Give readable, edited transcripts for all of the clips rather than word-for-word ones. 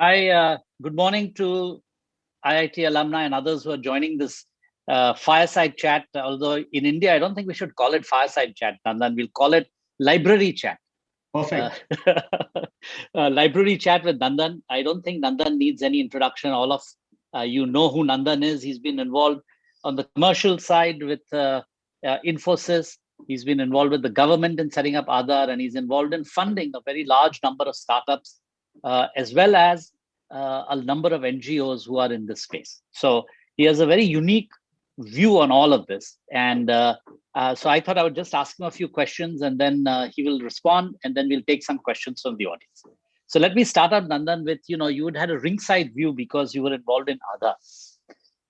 Good morning to IIT alumni and others who are joining this fireside chat. Although in India, I don't think we should call it fireside chat, Nandan. We'll call it library chat. Perfect. Library chat with Nandan. I don't think Nandan needs any introduction. All of you know who Nandan is. He's been involved on the commercial side with Infosys. He's been involved with the government in setting up Aadhaar, and he's involved in funding a very large number of startups, as well as a number of NGOs who are in this space. So he has a very unique view on all of this. And so I thought I would just ask him a few questions, and then he will respond, and then we'll take some questions from the audience. So let me start out, Nandan, with, you had a ringside view because you were involved in Aadhaar.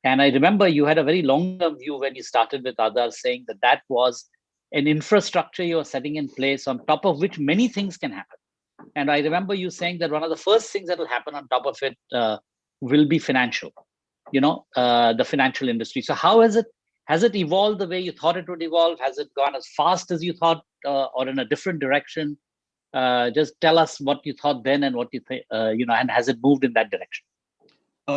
And I remember you had a very long-term view when you started with Aadhaar, saying that that was an infrastructure you were setting in place on top of which many things can happen. And I remember you saying that one of the first things that will happen on top of it will be financial, the financial industry. So how has it evolved the way you thought it would evolve? Has it gone as fast as you thought, or in a different direction? Just tell us what you thought then and what you think, and has it moved in that direction?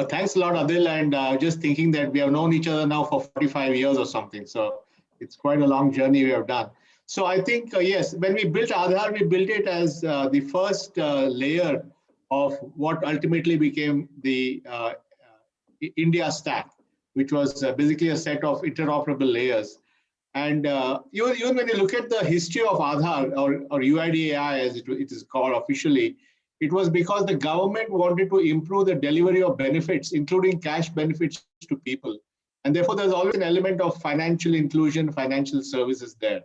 Thanks a lot, Adil. And just thinking that we have known each other now for 45 years or something. So it's quite a long journey we have done. So I think, yes, when we built Aadhaar, we built it as the first layer of what ultimately became the India stack, which was basically a set of interoperable layers. And even when you look at the history of Aadhaar, or UIDAI as it is called officially, it was because the government wanted to improve the delivery of benefits, including cash benefits to people. And therefore, there's always an element of financial inclusion, financial services there.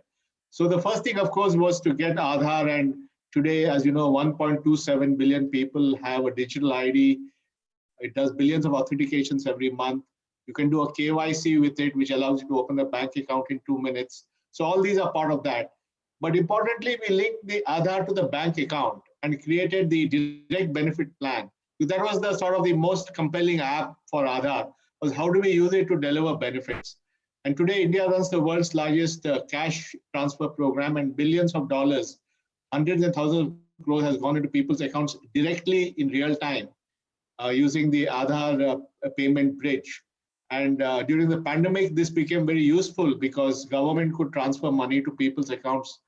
So the first thing, of course, was to get Aadhaar. And today, as you know, 1.27 billion people have a digital ID. It does billions of authentications every month. You can do a KYC with it, which allows you to open a bank account in 2 minutes. So all these are part of that. But importantly, we linked the Aadhaar to the bank account and created the direct benefit plan. So that was the sort of the most compelling app for Aadhaar, was how do we use it to deliver benefits? And today, India runs the world's largest cash transfer program, and billions of dollars, hundreds and thousands of crores has gone into people's accounts directly in real time using the Aadhaar payment bridge. And during the pandemic, this became very useful because government could transfer money to people's accounts.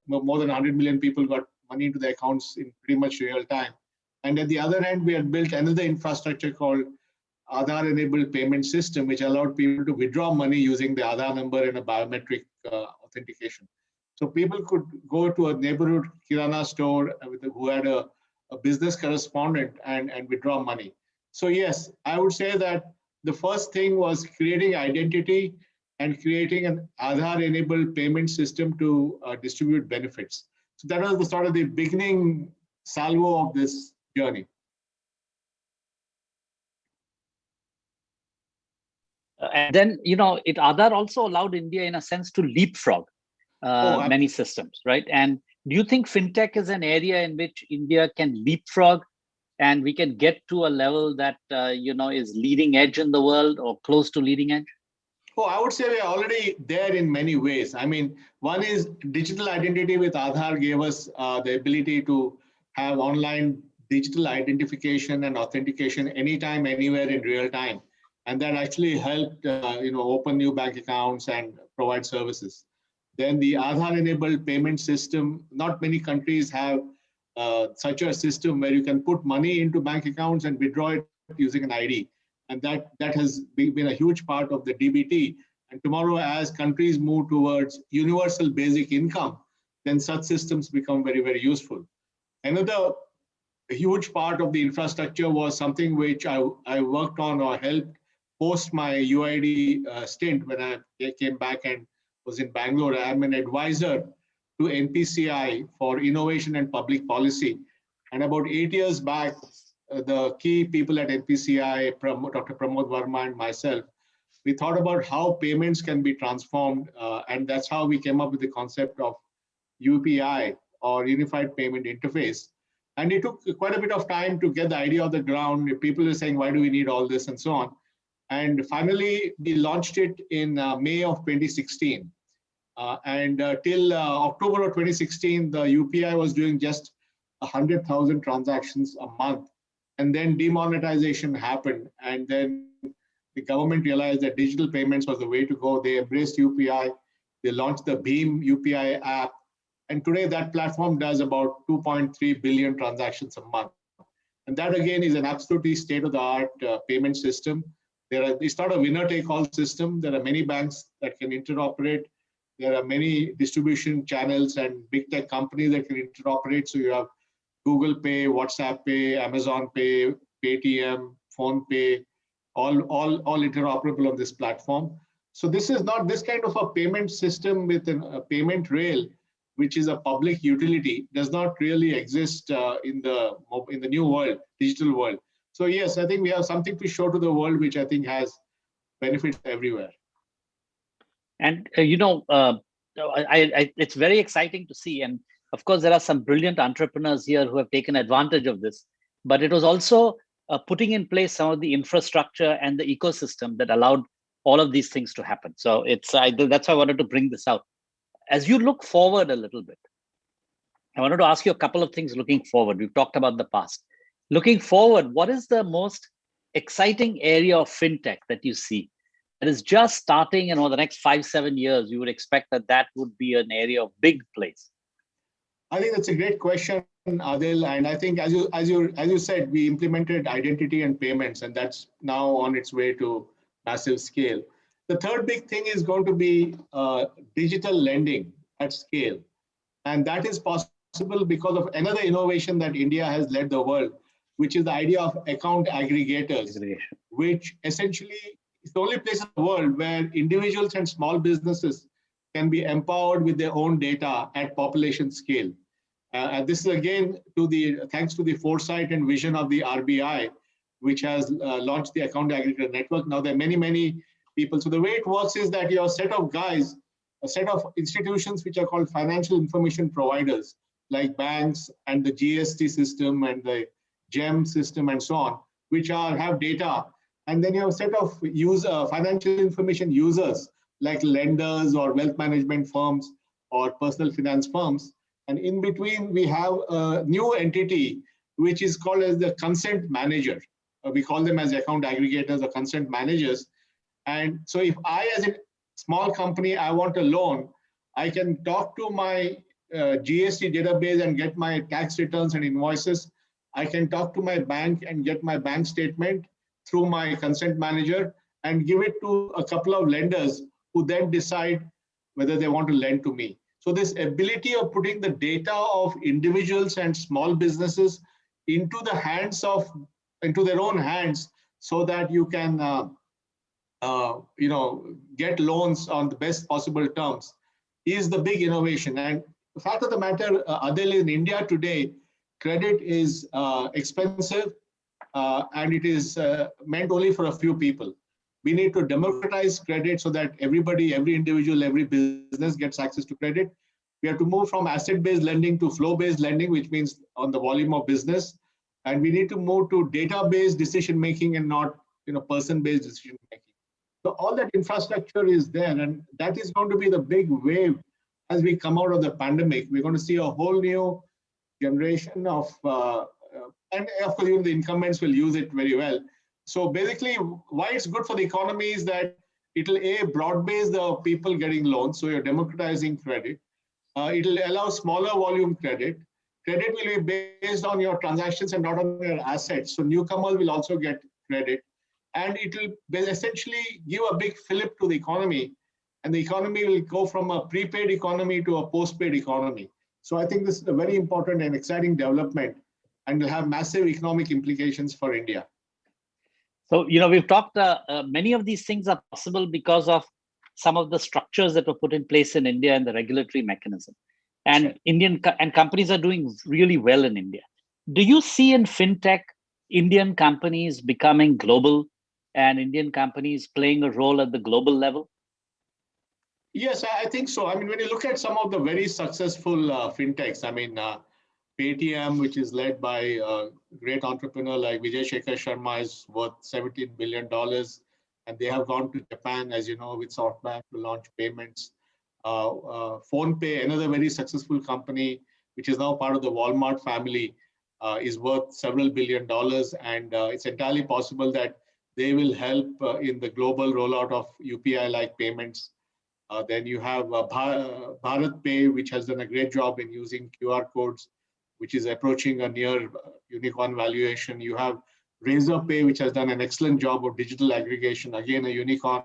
More than 100 million people got money into their accounts in pretty much real time. And at the other end, we had built another infrastructure called Aadhaar-enabled payment system, which allowed people to withdraw money using the Aadhaar number in a biometric authentication. So people could go to a neighborhood Kirana store who had a business correspondent and withdraw money. So yes, I would say that the first thing was creating identity and creating an Aadhaar-enabled payment system to distribute benefits. So that was the sort of the beginning salvo of this journey. And then, Aadhaar also allowed India, in a sense, to leapfrog many systems, right? And do you think FinTech is an area in which India can leapfrog and we can get to a level that, is leading edge in the world or close to leading edge? Oh, I would say we're already there in many ways. I mean, one is digital identity with Aadhaar gave us the ability to have online digital identification and authentication anytime, anywhere in real time. And that actually helped, open new bank accounts and provide services. Then the Aadhaar-enabled payment system, not many countries have such a system where you can put money into bank accounts and withdraw it using an ID. And that has been a huge part of the DBT. And tomorrow, as countries move towards universal basic income, then such systems become very, very useful. Another huge part of the infrastructure was something which I worked on or helped post my UID stint when I came back and was in Bangalore. I'm an advisor to NPCI for innovation and public policy. And about 8 years back, the key people at NPCI, Dr. Pramod Verma and myself, we thought about how payments can be transformed. And that's how we came up with the concept of UPI, or Unified Payment Interface. And it took quite a bit of time to get the idea off the ground. People were saying, why do we need all this and so on? And finally, we launched it in May of 2016. Till October of 2016, the UPI was doing just 100,000 transactions a month. and then demonetization happened, and then the government realized that digital payments was the way to go. They embraced UPI. They launched the Beam UPI app, and today that platform does about 2.3 billion transactions a month. And that again is an absolutely state-of-the-art payment system. It's not a winner-take-all system. There are many banks that can interoperate. There are many distribution channels and big tech companies that can interoperate. So you have Google Pay, WhatsApp Pay, Amazon Pay, Paytm, Phone Pay, all interoperable on this platform. So this is not this kind of a payment system with a payment rail, which is a public utility, does not really exist in the new world, digital world. So yes, I think we have something to show to the world, which I think has benefits everywhere. And it's very exciting to see. And of course, there are some brilliant entrepreneurs here who have taken advantage of this. But it was also putting in place some of the infrastructure and the ecosystem that allowed all of these things to happen. So that's why I wanted to bring this out. As you look forward a little bit, I wanted to ask you a couple of things looking forward. We've talked about the past. Looking forward, what is the most exciting area of FinTech that you see that is just starting, and over the next 5-7 years, you would expect that would be an area of big place? I think that's a great question, Adil. And I think, as you said, we implemented identity and payments, and that's now on its way to massive scale. The third big thing is going to be digital lending at scale. And that is possible because of another innovation that India has led the world, which is the idea of account aggregators, which essentially is the only place in the world where individuals and small businesses can be empowered with their own data at population scale. And this is again thanks to the foresight and vision of the RBI, which has launched the account aggregator network. Now there are many, many people. So the way it works is that you're a set of guys, a set of institutions which are called financial information providers, like banks and the GST system and the GEM system and so on, which have data. And then you have a set of financial information users, like lenders or wealth management firms or personal finance firms. And in between, we have a new entity, which is called as the consent manager. We call them as account aggregators or consent managers. And so if I, as a small company, I want a loan, I can talk to my GST database and get my tax returns and invoices. I can talk to my bank and get my bank statement through my consent manager and give it to a couple of lenders who then decide whether they want to lend to me. So this ability of putting the data of individuals and small businesses into their own hands, so that you can get loans on the best possible terms, is the big innovation. And the fact of the matter, Adil, in India today, credit is expensive and it is meant only for a few people. We need to democratize credit so that everybody, every individual, every business gets access to credit. We have to move from asset-based lending to flow-based lending, which means on the volume of business. And we need to move to data-based decision-making and not person-based decision-making. So all that infrastructure is there, and that is going to be the big wave as we come out of the pandemic. We're going to see a whole new generation of, and of course, even the incumbents will use it very well. So basically, why it's good for the economy is that it'll broad base the people getting loans. So you're democratizing credit. It'll allow smaller volume credit. Credit will be based on your transactions and not on your assets. So newcomers will also get credit. And it will essentially give a big fillip to the economy. And the economy will go from a prepaid economy to a postpaid economy. So I think this is a very important and exciting development and will have massive economic implications for India. So, we've talked, many of these things are possible because of some of the structures that were put in place in India and the regulatory mechanism. And sure. Companies are doing really well in India. Do you see in FinTech, Indian companies becoming global and Indian companies playing a role at the global level? Yes, I think so. I mean, when you look at some of the very successful FinTechs, I mean, Paytm, which is led by a great entrepreneur like Vijay Shekhar Sharma, is worth $17 billion. And they have gone to Japan, as you know, with SoftBank to launch payments. PhonePe, another very successful company, which is now part of the Walmart family, is worth several $billion, and it's entirely possible that they will help in the global rollout of UPI-like payments. Then you have Bharat Pay, which has done a great job in using QR codes, which is approaching a near unicorn valuation. You have Razor Pay, which has done an excellent job of digital aggregation, again a unicorn,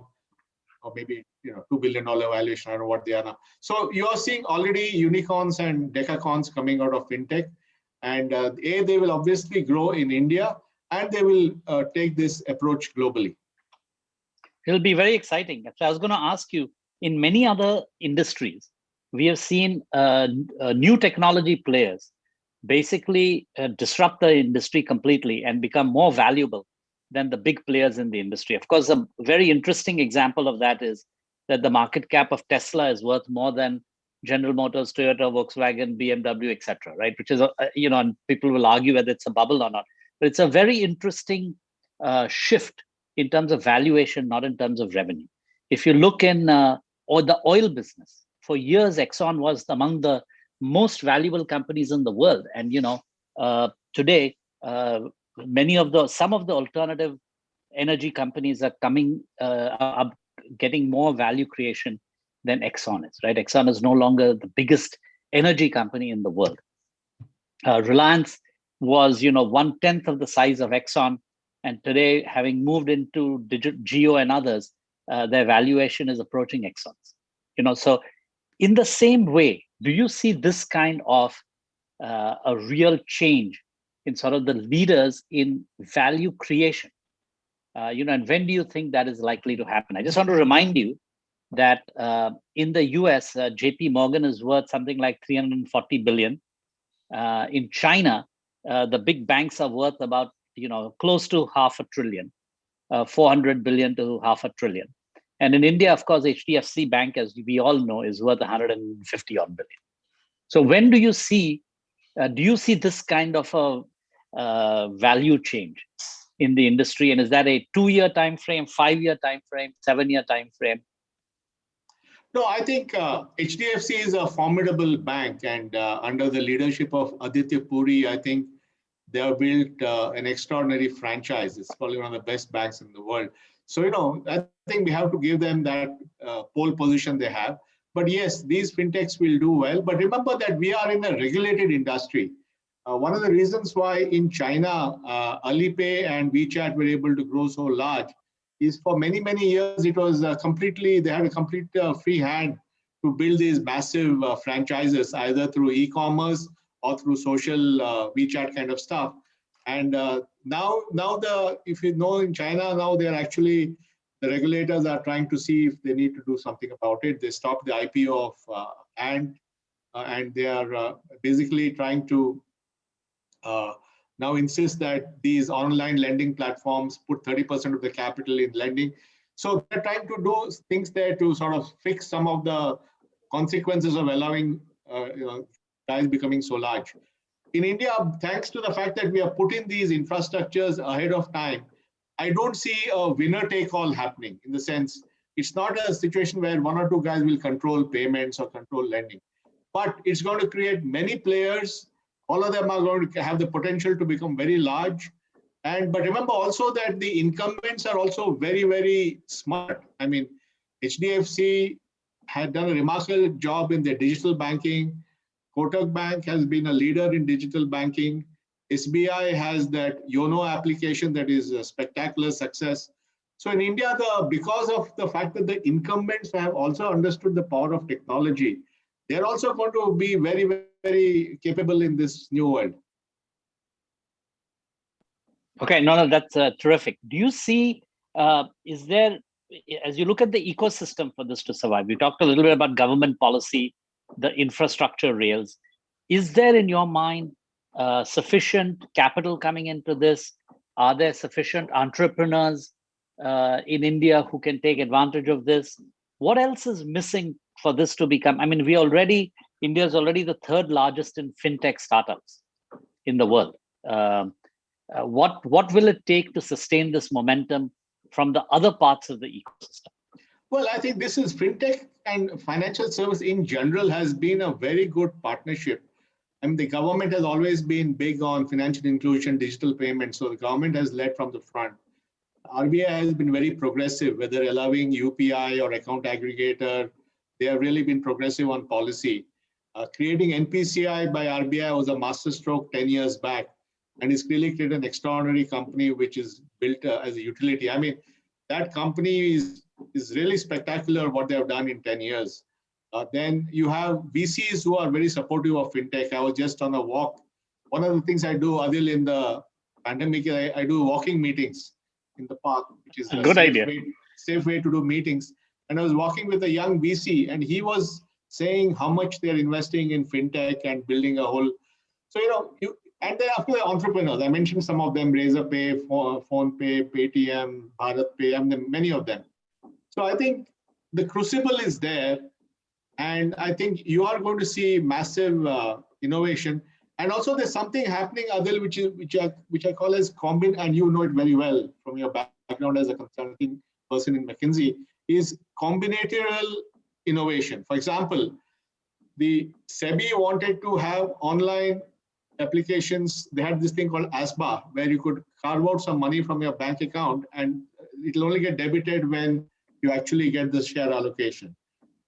or maybe $2 billion valuation. I don't know what they are now. So you are seeing already unicorns and decacorns coming out of fintech, and they will obviously grow in India, and they will take this approach globally. It'll be very exciting. So I was going to ask you, in many other industries, we have seen new technology players basically disrupt the industry completely and become more valuable than the big players in the industry. Of course, a very interesting example of that is that the market cap of Tesla is worth more than General Motors, Toyota, Volkswagen, BMW, etc. Right? Which is, and people will argue whether it's a bubble or not. But it's a very interesting shift in terms of valuation, not in terms of revenue. If you look in or the oil business, for years, Exxon was among the most valuable companies in the world. And today, some of the alternative energy companies are getting more value creation than Exxon is, right? Exxon is no longer the biggest energy company in the world. Reliance was, 1/10 of the size of Exxon, and today, having moved into Geo and others, their valuation is approaching Exxon's. So in the same way, do you see this kind of a real change in sort of the leaders in value creation? And when do you think that is likely to happen? I just want to remind you that in the US, JP Morgan is worth something like 340 billion. In China, the big banks are worth about, close to $500 billion, 400 billion to $500 billion. And in India, of course, HDFC Bank, as we all know, is worth 150 odd billion. So when do you see this kind of a value change in the industry? And is that a 2-year time frame, 5-year time frame, 7-year time frame? No, I think HDFC is a formidable bank, and under the leadership of Aditya Puri, I think they have built an extraordinary franchise. It's probably one of the best banks in the world. So, I think we have to give them that pole position they have. But yes, these fintechs will do well. But remember that we are in a regulated industry. One of the reasons why in China, Alipay and WeChat were able to grow so large is for many, many years, it was they had a complete free hand to build these massive franchises, either through e-commerce or through social WeChat kind of stuff. And now if you know, in China, now they're actually, the regulators are trying to see if they need to do something about it. They stopped the IPO of Ant, and they are basically trying to now insist that these online lending platforms put 30% of the capital in lending. So they're trying to do things there to sort of fix some of the consequences of allowing guys becoming so large. In India, thanks to the fact that we are putting these infrastructures ahead of time, I don't see a winner-take-all happening, in the sense, it's not a situation where 1 or 2 guys will control payments or control lending. But it's going to create many players. All of them are going to have the potential to become very large. But remember also that the incumbents are also very, very smart. I mean, HDFC had done a remarkable job in their digital banking. Kotak Bank has been a leader in digital banking. SBI has that YONO application that is a spectacular success. So in India, because of the fact that the incumbents have also understood the power of technology, they're also going to be very, very capable in this new world. Okay, no, that's terrific. Do you see, is there, as you look at the ecosystem for this to survive, we talked a little bit about government policy, the infrastructure rails. Is there in your mind sufficient capital coming into this? Are there sufficient entrepreneurs in India who can take advantage of this? What else is missing for this to become? I mean, India is already the 3rd largest in fintech startups in the world. What will it take to sustain this momentum from the other parts of the ecosystem? Well, I think fintech and financial service in general has been a very good partnership. I mean, the government has always been big on financial inclusion, digital payments. So the government has led from the front. RBI has been very progressive, whether allowing UPI or account aggregator. They have really been progressive on policy. Creating NPCI by RBI was a masterstroke 10 years back, and it's really created an extraordinary company which is built as a utility. I mean, that company is really spectacular what they have done in 10 years. Then you have VCs who are very supportive of FinTech. I was just on a walk. One of the things I do, Adil, in the pandemic, I do walking meetings in the park, which is a good idea. safe way to do meetings. And I was walking with a young VC, and he was saying how much they're investing in FinTech and building a whole. So, and then of course, entrepreneurs. I mentioned some of them, Razorpay, PhonePe, Paytm, BharatPay, and many of them. So I think the crucible is there. And I think you are going to see massive innovation. And also there's something happening, Adil, which I call as and you know it very well from your background as a consulting person in McKinsey, is combinatorial innovation. For example, the SEBI wanted to have online applications. They had this thing called ASBA, where you could carve out some money from your bank account and it'll only get debited when you actually get the share allocation.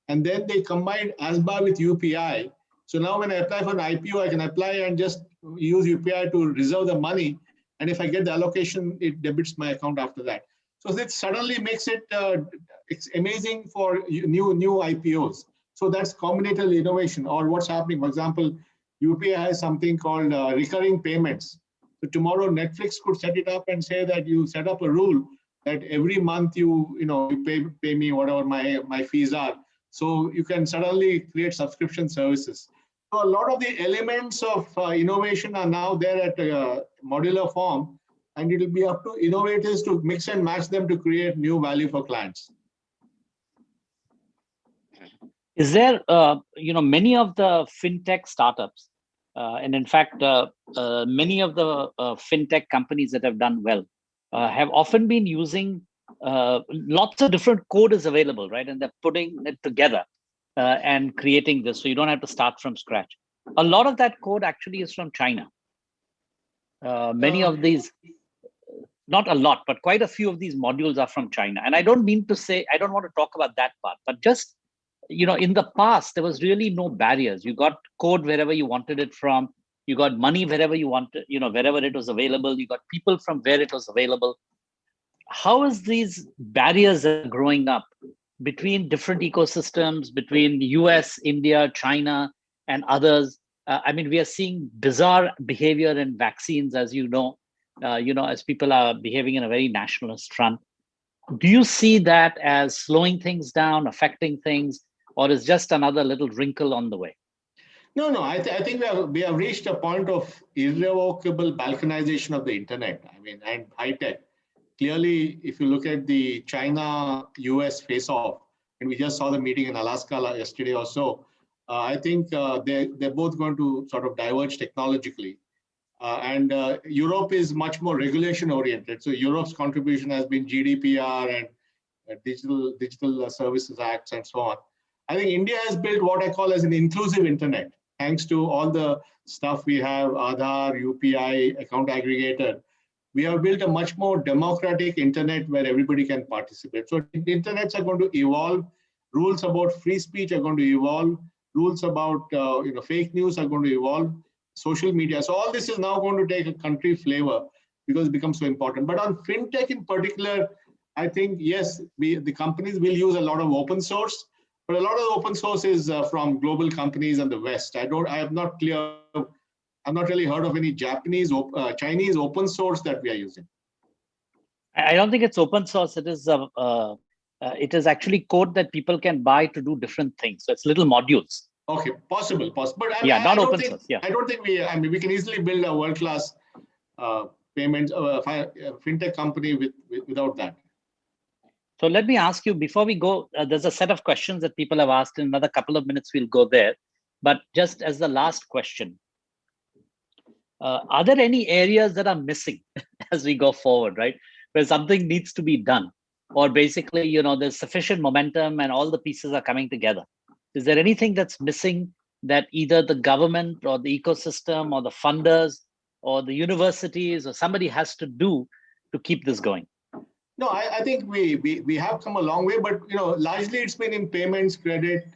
And then they combined ASBA with UPI. So now when I apply for an IPO, I can apply and just use UPI to reserve the money. And if I get the allocation, it debits my account after that. So it suddenly makes it it's amazing for new IPOs. So that's combinatorial innovation. Or what's happening, for example, UPI has something called recurring payments. So tomorrow Netflix could set it up and say that you set up a rule that every month you pay me whatever my fees are. So you can suddenly create subscription services. So a lot of the elements of innovation are now there at a modular form, and it will be up to innovators to mix and match them to create new value for clients. Is there, many of the FinTech startups, and in fact, many of the FinTech companies that have done well have often been using lots of different code is available, right? And they're putting it together and creating this, so you don't have to start from scratch. A lot of that code actually is from China. Many of these, not a lot, but quite a few of these modules are from China. And I don't mean to say, I don't want to talk about that part, but just, in the past, there was really no barriers. You got code wherever you wanted it from. You got money wherever you wanted, wherever it was available. You got people from where it was available. How is these barriers growing up between different ecosystems, between US, India, China, and others? We are seeing bizarre behavior in vaccines, as as people are behaving in a very nationalist front. Do you see that as slowing things down, affecting things, or is just another little wrinkle on the way? No. I think we have reached a point of irrevocable balkanization of the internet. And high tech. Clearly, if you look at the China-US face-off, and we just saw the meeting in Alaska yesterday or so, I think they're both going to sort of diverge technologically. And Europe is much more regulation-oriented. So Europe's contribution has been GDPR and Digital Services Acts and so on. I think India has built what I call as an inclusive internet, thanks to all the stuff we have, Aadhaar, UPI, account aggregator. We have built a much more democratic internet where everybody can participate. So internets are going to evolve. Rules about free speech are going to evolve. Rules about fake news are going to evolve. Social media. So all this is now going to take a country flavor because it becomes so important. But on FinTech in particular, I think, yes, the companies will use a lot of open source, but a lot of open source is from global companies in the West. I've not really heard of any Chinese open source that we are using. I don't think it's open source. It is actually code that people can buy to do different things. So it's little modules. Okay, possible. But not open source. Yeah, I don't think we can easily build a world-class payments fintech company without that. So let me ask you before we go. There's a set of questions that people have asked. In another couple of minutes, we'll go there. But just as the last question, are there any areas that are missing as we go forward, right? Where something needs to be done, or basically, there's sufficient momentum and all the pieces are coming together. Is there anything that's missing that either the government or the ecosystem or the funders or the universities or somebody has to do to keep this going? No, I think we have come a long way, but largely it's been in payments, credit,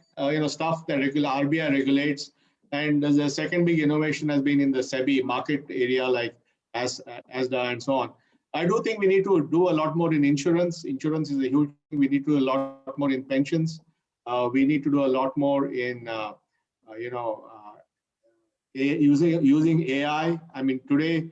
stuff that regular RBI regulates, and the second big innovation has been in the SEBI market area, like ASDA and so on. I do think we need to do a lot more in insurance. Insurance is a huge thing. We need to do a lot more in pensions. We need to do a lot more in using AI. I mean, today,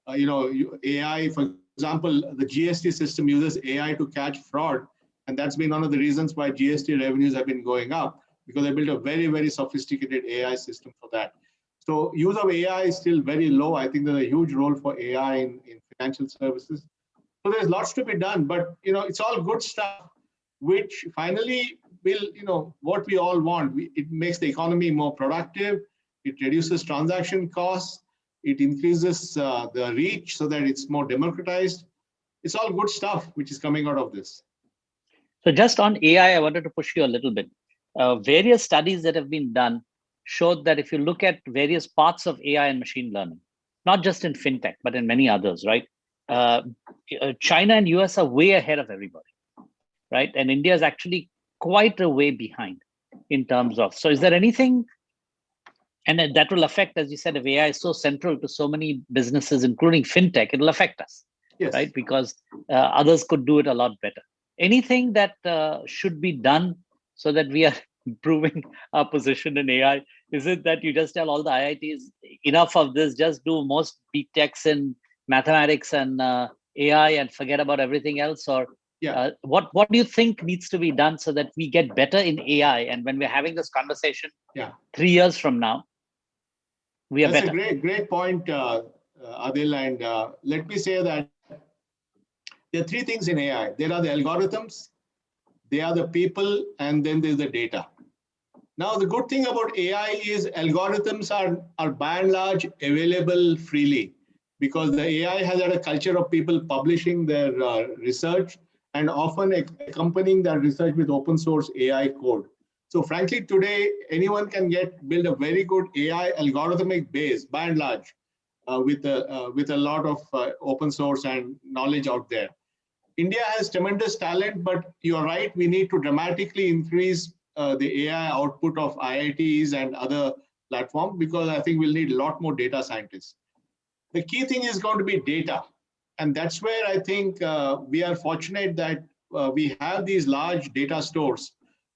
AI, for example, the GST system uses AI to catch fraud. And that's been one of the reasons why GST revenues have been going up, because they built a very, very sophisticated AI system for that. So use of AI is still very low. I think there's a huge role for AI in financial services. So there's lots to be done, but it's all good stuff, which finally will, what we all want. It makes the economy more productive. It reduces transaction costs. It increases the reach so that it's more democratized. It's all good stuff which is coming out of this. So just on AI, I wanted to push you a little bit. Various studies that have been done showed that if you look at various parts of AI and machine learning, not just in FinTech, but in many others, right? China and US are way ahead of everybody, right? And India is actually quite a way behind in terms of, so is there anything, and that will affect, as you said, if AI is so central to so many businesses, including FinTech, it'll affect us, yes, right? Because others could do it a lot better. Anything that should be done so that we are improving our position in AI? Is it that you just tell all the IITs, enough of this, just do most BTechs in mathematics and AI and forget about everything else? Or what do you think needs to be done so that we get better in AI? And when we're having this conversation 3 years from now, we are better. That's a great point, Adil. And let me say that there are three things in AI. There are the algorithms, there are the people, and then there's the data. Now, the good thing about AI is algorithms are by and large available freely, because the AI has had a culture of people publishing their research and often accompanying that research with open source AI code. So frankly, today, anyone can build a very good AI algorithmic base, by and large, with a lot of open source and knowledge out there. India has tremendous talent, but you're right, we need to dramatically increase the AI output of IITs and other platforms, because I think we'll need a lot more data scientists. The key thing is going to be data. And that's where I think we are fortunate that we have these large data stores.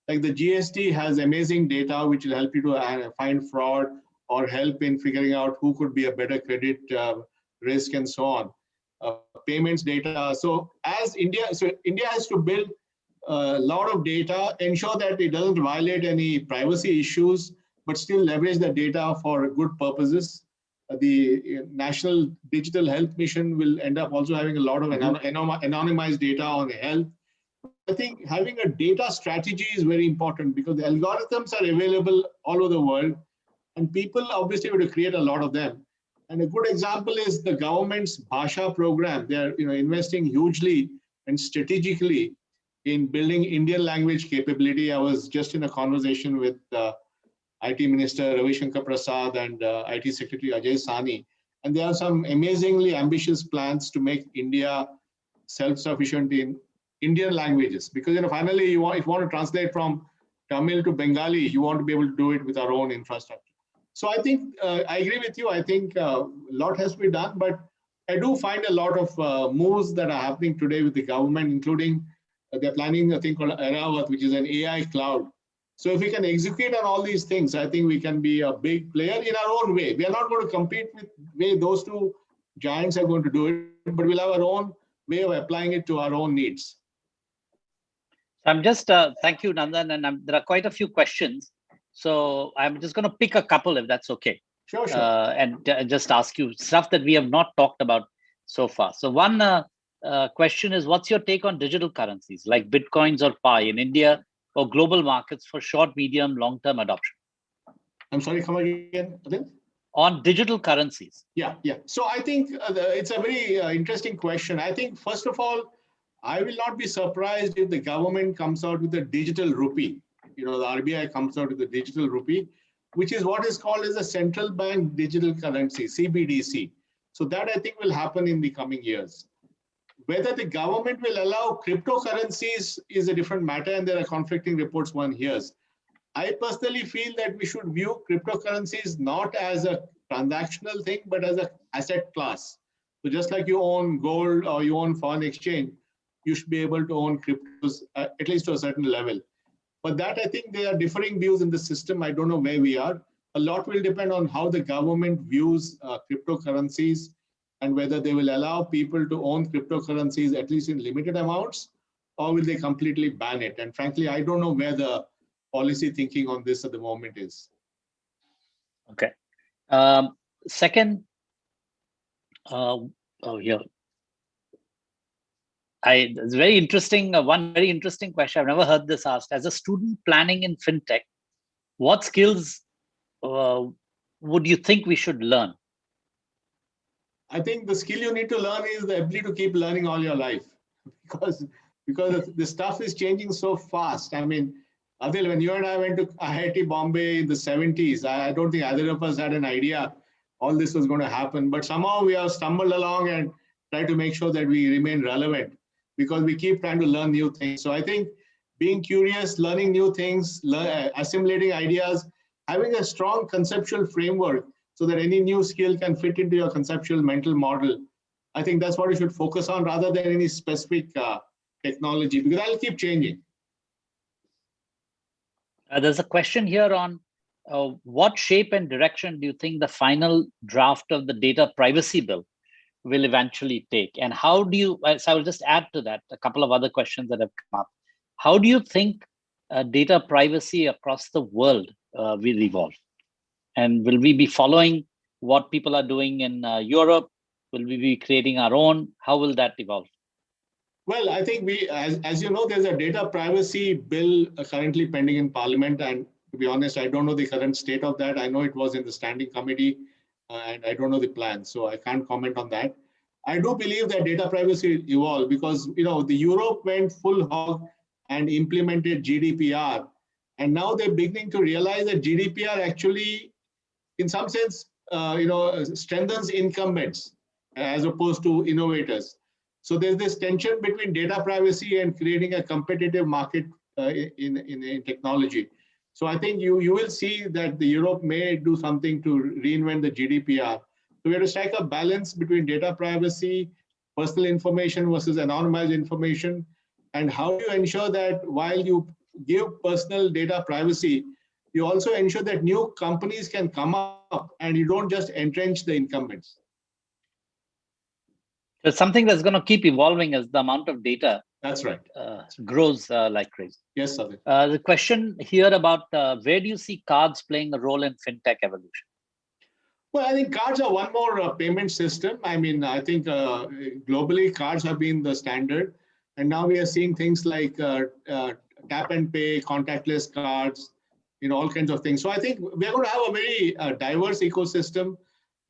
Like the GST has amazing data, which will help you to find fraud or help in figuring out who could be a better credit risk and so on. Payments data. So India has to build a lot of data, ensure that it doesn't violate any privacy issues, but still leverage the data for good purposes. The National Digital Health Mission will end up also having a lot of anonymized data on health. I think having a data strategy is very important, because the algorithms are available all over the world, and people obviously want to create a lot of them. And a good example is the government's Bhasha program. They are investing hugely and strategically in building Indian language capability. I was just in a conversation with IT Minister Ravi Shankar Prasad and IT Secretary Ajay Sani, and there are some amazingly ambitious plans to make India self-sufficient in Indian languages. Because finally, if you want to translate from Tamil to Bengali, you want to be able to do it with our own infrastructure. So I think I agree with you. I think a lot has to be done, but I do find a lot of moves that are happening today with the government, including they're planning a thing called Airavat, which is an AI cloud. So if we can execute on all these things, I think we can be a big player in our own way. We are not going to compete with the way those two giants are going to do it, but we'll have our own way of applying it to our own needs. I'm just, thank you, Nandan, and there are quite a few questions. So I'm just going to pick a couple, if that's okay. Sure. And just ask you stuff that we have not talked about so far. So one question is, what's your take on digital currencies like Bitcoins or Pi in India or global markets for short, medium, long-term adoption? I'm sorry, come again, Adil? On digital currencies. Yeah. So I think it's a very interesting question. I think, first of all, I will not be surprised if the government comes out with a digital rupee. The RBI comes out with a digital rupee. which is what is called as a central bank digital currency, CBDC. So that I think will happen in the coming years. Whether the government will allow cryptocurrencies is a different matter, and there are conflicting reports one hears. I personally feel that we should view cryptocurrencies not as a transactional thing, but as an asset class. So just like you own gold or you own foreign exchange, you should be able to own cryptos at least to a certain level. But that, I think there are differing views in the system. I don't know where we are. A lot will depend on how the government views cryptocurrencies and whether they will allow people to own cryptocurrencies at least in limited amounts, or will they completely ban it? And frankly, I don't know where the policy thinking on this at the moment is. Okay. Second, here. It's very interesting. One very interesting question. I've never heard this asked. As a student planning in FinTech, what skills would you think we should learn? I think the skill you need to learn is the ability to keep learning all your life, because the stuff is changing so fast. I mean, Adil, when you and I went to IIT Bombay in the 70s, I don't think either of us had an idea all this was going to happen. But somehow we have stumbled along and tried to make sure that we remain relevant, because we keep trying to learn new things. So I think being curious, learning new things, assimilating ideas, having a strong conceptual framework so that any new skill can fit into your conceptual mental model. I think that's what you should focus on rather than any specific technology, because that'll keep changing. There's a question here on what shape and direction do you think the final draft of the data privacy bill will eventually take? And how do you, so I will just add to that a couple of other questions that have come up. How do you think data privacy across the world will evolve? And will we be following what people are doing in Europe? Will we be creating our own? How will that evolve? Well, I think as you know, there's a data privacy bill currently pending in Parliament. And to be honest, I don't know the current state of that. I know it was in the standing committee and I don't know the plan, so I can't comment on that. I do believe that data privacy will evolve because, the Europe went full hog and implemented GDPR. And now they're beginning to realize that GDPR actually, in some sense, strengthens incumbents as opposed to innovators. So there's this tension between data privacy and creating a competitive market in technology. So I think you will see that the Europe may do something to reinvent the GDPR. So we have to strike a balance between data privacy, personal information versus anonymized information, and how do you ensure that while you give personal data privacy, you also ensure that new companies can come up and you don't just entrench the incumbents. It's something that's going to keep evolving as the amount of data that's right grows like crazy. Yes, Adil. The question here about where do you see cards playing a role in FinTech evolution? Well, I think cards are one more payment system. I mean, I think globally cards have been the standard. And now we are seeing things like tap and pay, contactless cards, all kinds of things. So I think we're going to have a very diverse ecosystem.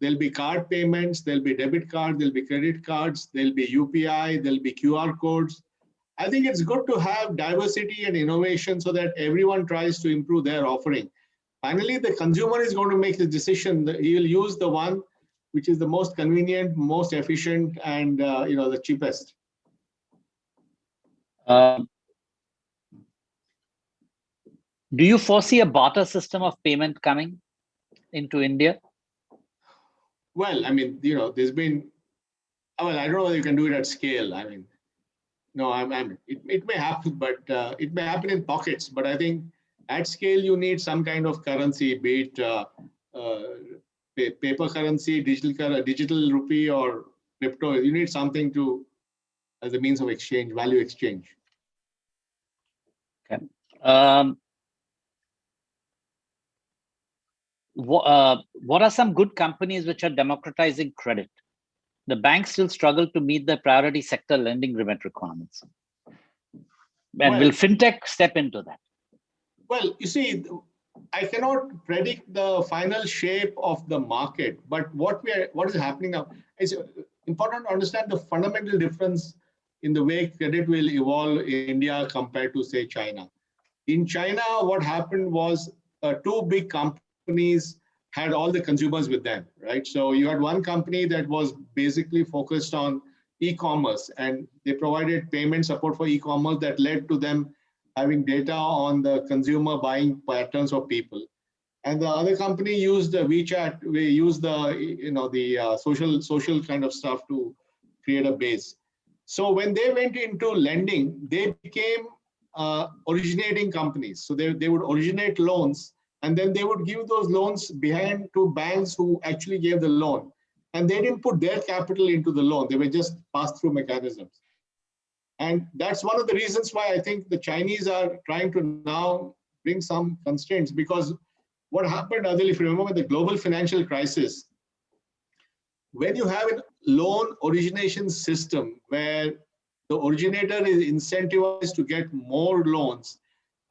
There'll be card payments, there'll be debit cards, there'll be credit cards, there'll be UPI, there'll be QR codes. I think it's good to have diversity and innovation so that everyone tries to improve their offering. Finally, the consumer is going to make the decision that he will use the one which is the most convenient, most efficient, and the cheapest. Do you foresee a barter system of payment coming into India? Well, I mean, there's been, well, I don't know whether you can do it at scale. I mean, no, it may happen, but it may happen in pockets. But I think at scale, you need some kind of currency, be it paper currency, digital rupee, or crypto. You need something as a means of exchange, value exchange. Okay. What are some good companies which are democratizing credit? The banks still struggle to meet the priority sector lending limit requirements. And will FinTech step into that? Well, you see, I cannot predict the final shape of the market, but what is happening now is important to understand the fundamental difference in the way credit will evolve in India compared to, say, China. In China, what happened was two big companies companies had all the consumers with them, right? So you had one company that was basically focused on e-commerce, and they provided payment support for e-commerce that led to them having data on the consumer buying patterns of people. And the other company used the WeChat, we used the social kind of stuff to create a base. So when they went into lending, they became originating companies. So they would originate loans, and then they would give those loans behind to banks who actually gave the loan. And they didn't put their capital into the loan. They were just pass-through mechanisms. And that's one of the reasons why I think the Chinese are trying to now bring some constraints, because what happened, Adil, if you remember the global financial crisis, when you have a loan origination system where the originator is incentivized to get more loans,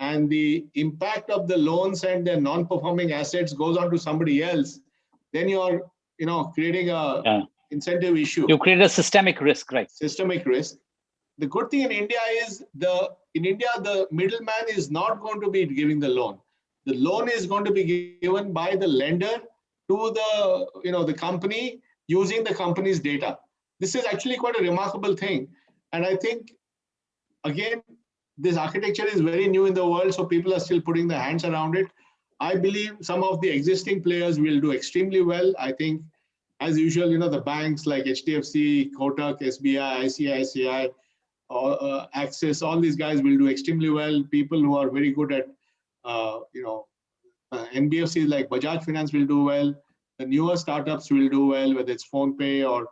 and the impact of the loans and their non-performing assets goes on to somebody else, then you're creating a incentive issue. You create a systemic risk, right? Systemic risk. The good thing in India is the middleman is not going to be giving the loan. The loan is going to be given by the lender to the company using the company's data. This is actually quite a remarkable thing. And I think, again, this architecture is very new in the world, so people are still putting their hands around it. I believe some of the existing players will do extremely well. I think, as usual, the banks like HDFC, Kotak, SBI, ICICI, Axis, all these guys will do extremely well. People who are very good at, NBFCs like Bajaj Finance will do well. The newer startups will do well, whether it's PhonePe or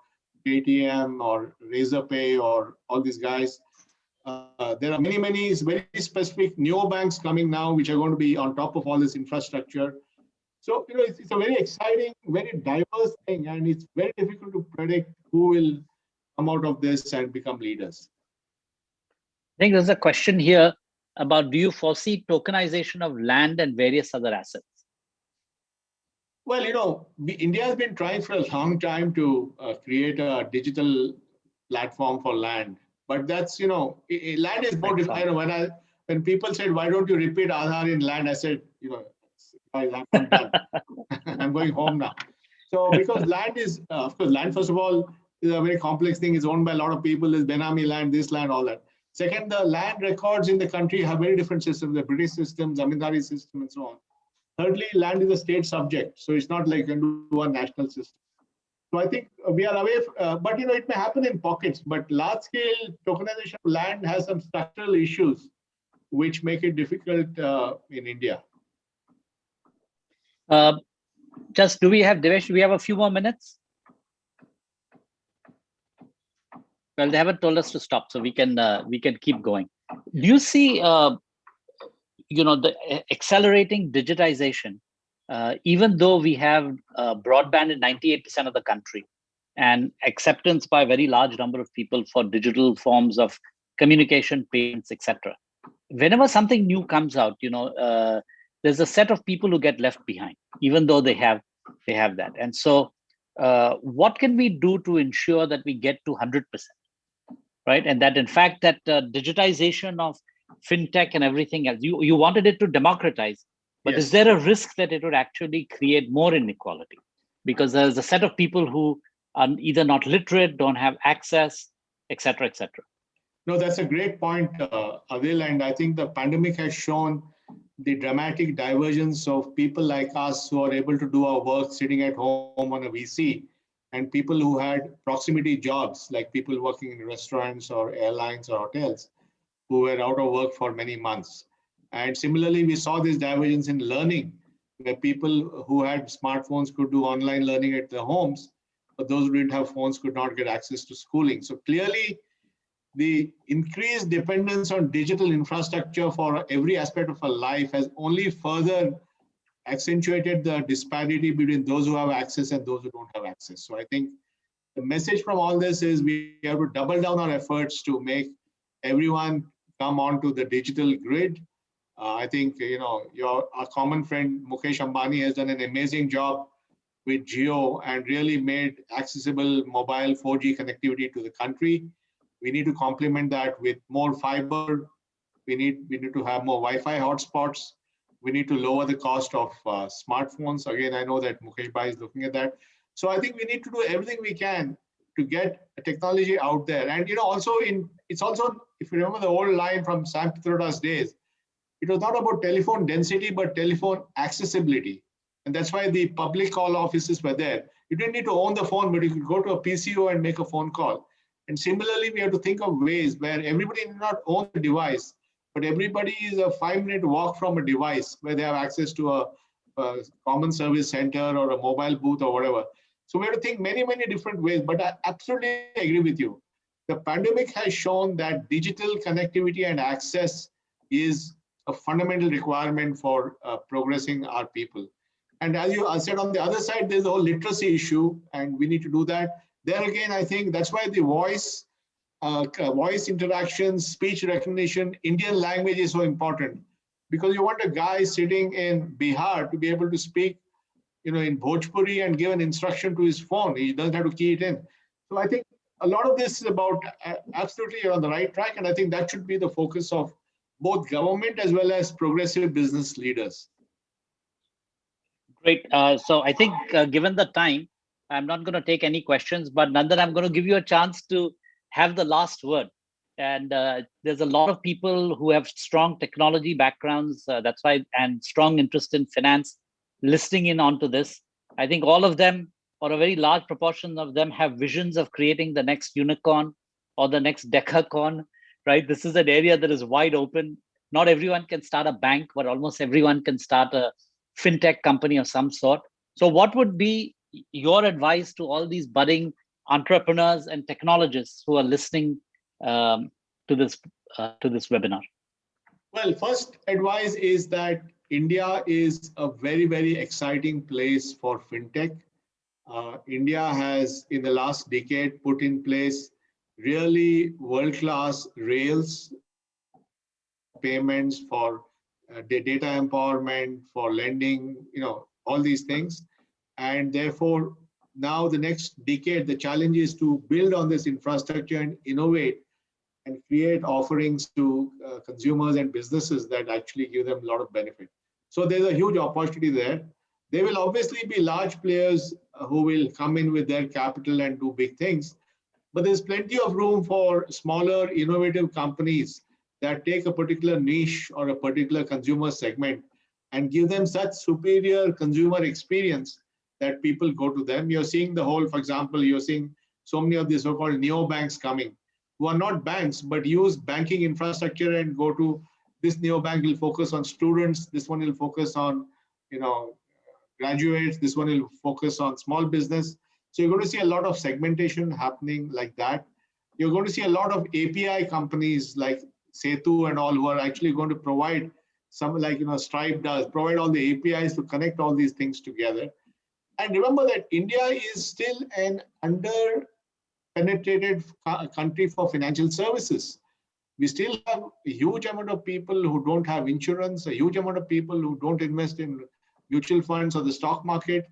Paytm or Razorpay or all these guys. There are many very specific neobanks coming now, which are going to be on top of all this infrastructure. So, it's a very exciting, very diverse thing, and it's very difficult to predict who will come out of this and become leaders. I think there's a question here about, do you foresee tokenization of land and various other assets? Well, India has been trying for a long time to create a digital platform for land. But that's, land is more different. When people said, why don't you repeat Aadhaar in land? I said, I'm done. I'm going home now. So because land is, of course, land, first of all, is a very complex thing. It's owned by a lot of people. There's Benami land, this land, all that. Second, the land records in the country have very different systems, the British system, Zamindari system, and so on. Thirdly, land is a state subject. So it's not like you can do a national system. So I think we are away, but it may happen in pockets, but large scale tokenization of land has some structural issues which make it difficult in India. Do we have, Devesh, do we have a few more minutes? Well, they haven't told us to stop, so we can keep going. Do you see, the accelerating digitization, even though we have broadband in 98% of the country and acceptance by a very large number of people for digital forms of communication, payments, etc. Whenever something new comes out, there's a set of people who get left behind, even though they have that. And so what can we do to ensure that we get to 100%, right? And that, in fact, that digitization of FinTech and everything else, you wanted it to democratize, but yes, is there a risk that it would actually create more inequality? Because there's a set of people who are either not literate, don't have access, et cetera, et cetera. No, that's a great point, Adil. And I think the pandemic has shown the dramatic divergence of people like us who are able to do our work sitting at home on a VC, and people who had proximity jobs, like people working in restaurants or airlines or hotels, who were out of work for many months. And similarly, we saw this divergence in learning, where people who had smartphones could do online learning at their homes, but those who didn't have phones could not get access to schooling. So clearly, the increased dependence on digital infrastructure for every aspect of our life has only further accentuated the disparity between those who have access and those who don't have access. So I think the message from all this is we have to double down our efforts to make everyone come onto the digital grid. I think, our common friend Mukesh Ambani has done an amazing job with Jio and really made accessible mobile 4G connectivity to the country. We need to complement that with more fiber. We need to have more Wi-Fi hotspots. We need to lower the cost of smartphones. Again, I know that Mukesh Bhai is looking at that. So I think we need to do everything we can to get technology out there. And also it's also, if you remember the old line from Sam Pitroda's days, it was not about telephone density, but telephone accessibility. And that's why the public call offices were there. You didn't need to own the phone, but you could go to a PCO and make a phone call. And similarly, we have to think of ways where everybody need not own the device, but everybody is a 5-minute walk from a device where they have access to a common service center or a mobile booth or whatever. So we have to think many, many different ways, but I absolutely agree with you. The pandemic has shown that digital connectivity and access is a fundamental requirement for progressing our people. And as you said, on the other side, there's a whole literacy issue, and we need to do that. There again, I think that's why the voice interactions, speech recognition, Indian language is so important, because you want a guy sitting in Bihar to be able to speak, in Bhojpuri and give an instruction to his phone. He doesn't have to key it in. So I think a lot of this is about absolutely you're on the right track, and I think that should be the focus of both government as well as progressive business leaders. Great. So I think given the time, I'm not going to take any questions, but Nandan, I'm going to give you a chance to have the last word. And there's a lot of people who have strong technology backgrounds, that's why, and strong interest in finance, listening in onto this. I think all of them, or a very large proportion of them, have visions of creating the next unicorn or the next decacorn, right? This is an area that is wide open. Not everyone can start a bank, but almost everyone can start a FinTech company of some sort. So what would be your advice to all these budding entrepreneurs and technologists who are listening to this webinar? Well, first advice is that India is a very, very exciting place for FinTech. India has, in the last decade, put in place really world-class rails for payments, for data empowerment, for lending, all these things. And therefore, now the next decade, the challenge is to build on this infrastructure and innovate and create offerings to consumers and businesses that actually give them a lot of benefit. So there's a huge opportunity there. There will obviously be large players who will come in with their capital and do big things, but there's plenty of room for smaller, innovative companies that take a particular niche or a particular consumer segment and give them such superior consumer experience that people go to them. You're seeing the whole, for example, you're seeing so many of these so-called neobanks coming, who are not banks, but use banking infrastructure and go to this neobank will focus on students, this one will focus on, graduates, this one will focus on small business. So you're going to see a lot of segmentation happening like that. You're going to see a lot of API companies like Setu and all who are actually going to provide some, like Stripe does, provide all the APIs to connect all these things together. And remember that India is still an under-penetrated country for financial services. We still have a huge amount of people who don't have insurance, a huge amount of people who don't invest in mutual funds or the stock market,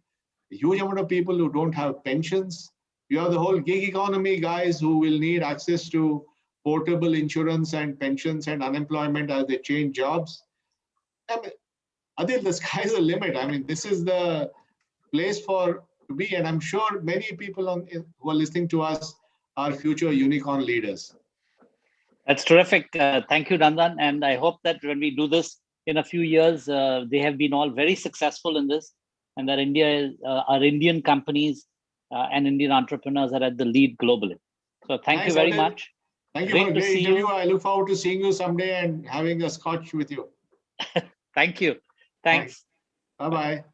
a huge amount of people who don't have pensions. You have the whole gig economy guys who will need access to portable insurance and pensions and unemployment as they change jobs. I mean, Adil, the sky's the limit. I mean, this is the place to be, and I'm sure many people who are listening to us are future unicorn leaders. That's terrific. Thank you, Nandan. And I hope that when we do this in a few years, they have been all very successful in this, and that our Indian companies and Indian entrepreneurs are at the lead globally. So thank you very much. Thank you for a great interview. I look forward to seeing you someday and having a scotch with you. Thank you. Thanks. Bye-bye.